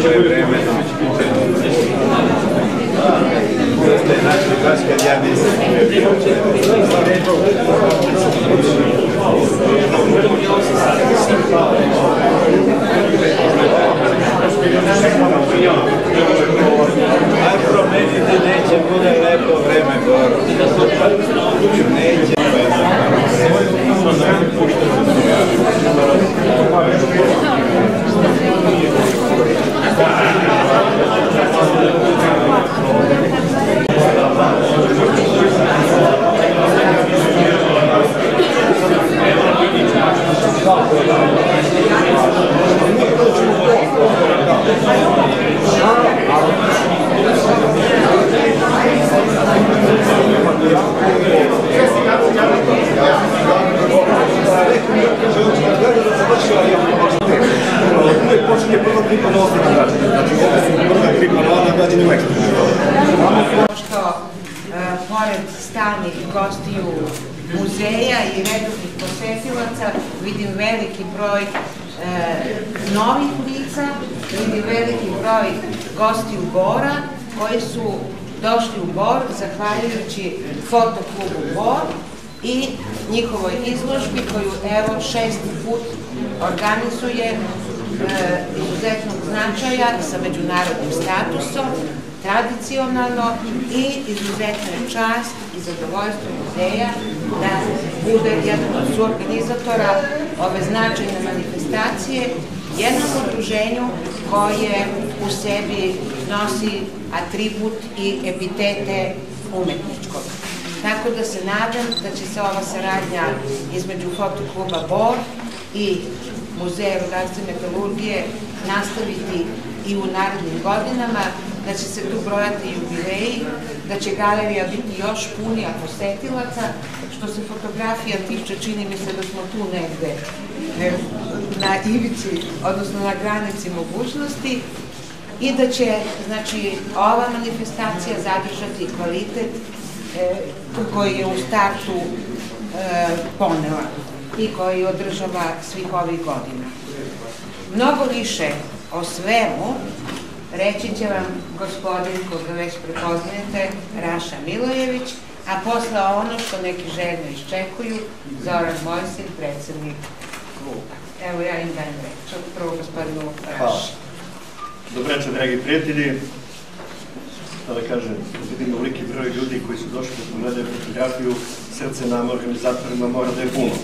prošlo je vreme. Znači, baš kad ja mislim. Aj promenite, neće, bude lepo vreme, Boro. Neće. Pošto pored stalnih gostiju muzeja i redovnih posetilaca vidim veliki broj novih lica, vidim veliki broj gostiju Bora koji su došli u Bor zahvaljujući fotoklubu Bor i njihovoj izložbi koju evo 6. put organizuje izuzetnog značaja sa međunarodnim statusom, tradicionalno i izuzetna je čast i zadovoljstvo muzeja da bude jedan od suorganizatora ove značajne manifestacije, jednom udruženju koje u sebi nosi atribut i epitete umetničkog. Tako da se nadam da će se ova saradnja između fotokluba Bor i Muzeja rudarstva i metalurgije nastaviti i u narednim godinama, da će se tu brojati jubileji, da će galerija biti još punija posetilaca. Što se fotografija tiče, čini mi se da smo tu negde na ivici, odnosno na granici mogućnosti i da će, znači, ova manifestacija zadržati kvalitet koji je u startu ponela i koji održava svih ovih godina. Mnogo više o svemu reći će vam gospodin koga već prepoznajete, Raša Milojević, a posle ono što neki željno iščekuju, Zoran Mojsin, predsednik kluba. Evo ja im dajem reč. Prvo gospodinu Raši. Dobro večer, dragi prijatelji. Da kažem, vidimo veliki broj ljudi koji su došli da pogledaju fotografiju, srce nam organizatorima mora da je puno.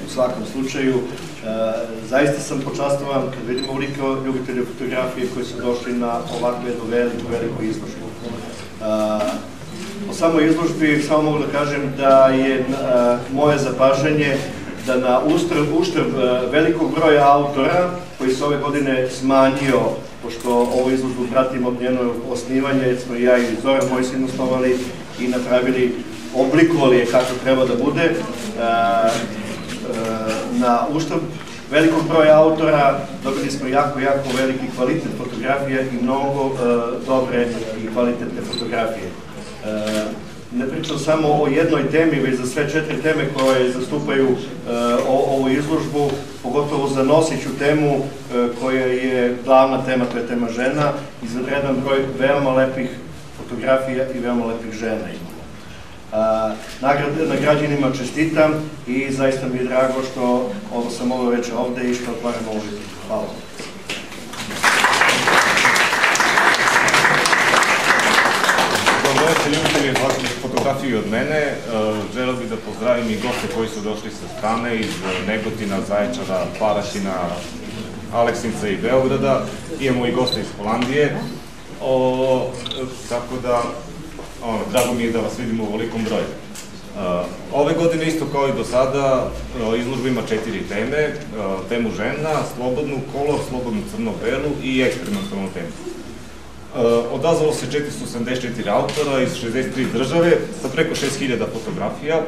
U svakom slučaju, zaista sam počastovan kad vidimo veliko ljubitelje fotografije koji su došli na ovakvu jednu veliku izložbu. O samoj izložbi samo mogu da kažem da je moje zapažanje da na uštrb velikog broja autora koji se ove godine smanjio, pošto ovu izložbu pratimo od njeno osnivanja, jer smo i ja i Zoran Mojsin osnovali i napravili, oblikovali je kako treba da bude, na uštrb velikog broja autora dobili smo jako veliki kvalitet fotografije i mnogo dobre i kvalitetne fotografije. Ne pričam samo o jednoj temi, već za sve 4 teme koje zastupaju ovu izložbu, pogotovo za noseću temu koja je glavna tema, to je tema žena, i za jedan broj veoma lepih fotografija i veoma lepih žena. Na građanima čestitam i zaista mi je drago što ovo sam mogao reći ovde i što otvaram ovu izložbu. Hvala. Ljubitelji fotografiju od mene, želeo bih da pozdravim i goste koji su došli sa strane iz Negotina, Zaječara, Paraćina, Aleksinca i Beograda. Imamo i goste iz Holandije, tako da drago mi je da vas vidimo u velikom broju. Ove godine isto kao i do sada izložba ima 4 teme, temu žena, slobodnu kolor, slobodnu crno-belu i eksperimentalnu temu. Odazvalo se 484 autora iz 63 države sa preko 6000 fotografija,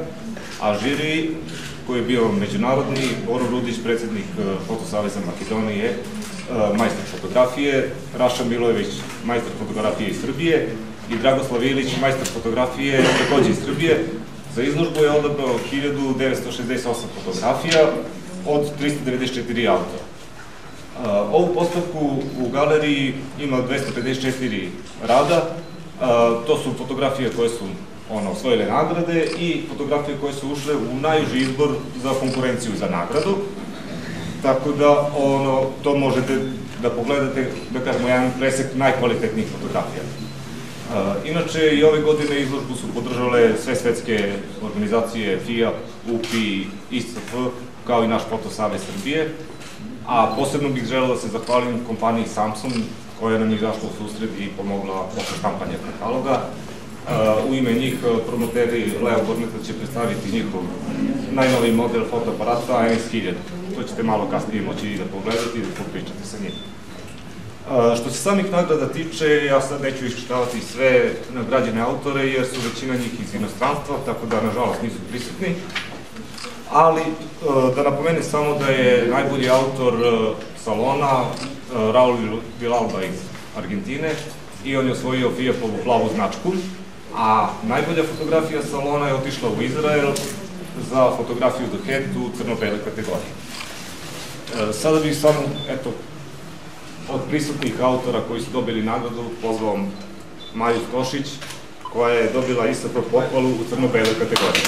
a žiri koji je bio međunarodni, Boro Rudić, predsednik Fotosaveza Makedonije, majstor fotografije, Raša Milojević, majstor fotografije iz Srbije i Dragoslav Ilić, majstor fotografije takođe iz Srbije. Za izložbu je odabrao 1968 fotografija od 394 autora. Ovu postavku u galeriji ima 254 rada. To su fotografije koje su osvojile nagrade i fotografije koje su ušle u najuži izbor za konkurenciju za nagradu. Tako da to možete da pogledate, da kažemo, jedan presek najkvalitetnijih fotografija. Inače, i ove godine izložbu su podržale sve svetske organizacije FIA, UPI, ISF, kao i naš Fotosavez Srbije. A posebno bih želeo da se zahvalim kompaniji Samsung, koja nam je izašla u susret i pomogla oko štampanja kataloga. U ime njih promoteri Leo Gorneta će predstaviti njihov najnoviji model fotoaparata ANS1000. To ćete malo kasnije moći i da pogledate i da popričate sa njim. Što se samih nagrada tiče, ja sad neću iščitavati sve nagrađene autore, jer su većina njih iz inostranstva, tako da, nažalost, nisu prisutni. Ali, da napomenem samo da je najbolji autor salona Raul Vilalba iz Argentine i on je osvojio Fiapovu plavu značku, a najbolja fotografija salona je otišla u Izrael za fotografiju The Head u crno-bele kategoriji. Sada bih samo, eto, od prisutnih autora koji su dobili nagradu pozvao Maju Stošić, koja je dobila ISF pohvalu u crno-bele kategoriji.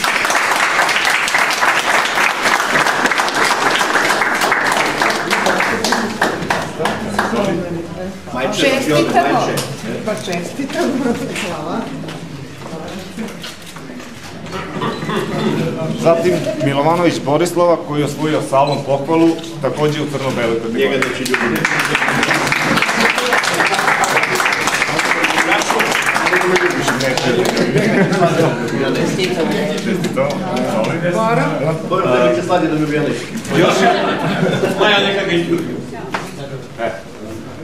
Čestitamo. Pa čestitamo. Hvala. Zatim Milovanović Borislava, koji je osvojio salon pohvalu, takođe u crno-beloj kategoriji. Njega neće ljudi. Boro da mi će sladi da mi objeliš. Maja neka ga izljubi.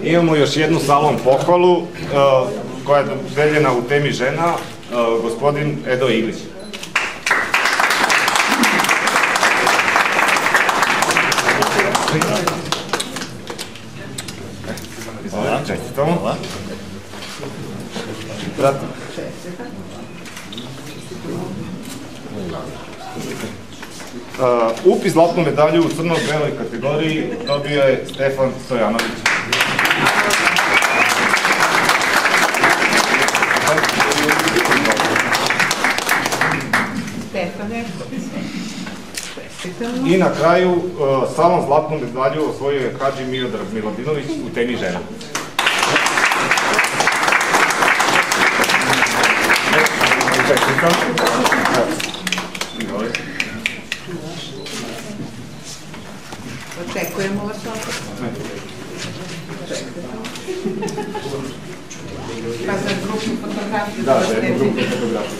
Imamo još jednu salon pohvalu, koja je dodeljena u temi žena, gospodin Edo Iglić. Čestitamo. UPI zlatnu medalju u crno-beloj kategoriji dobio je Stefan Stojanović. I na kraju, salon zlatnu medalju osvojio je Hadži Miodrag Miladinović u temi žena. Očekujemo vas ovdje. Pa za grupnu fotografiju. Da, za jednu grupnu fotografiju.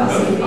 vas.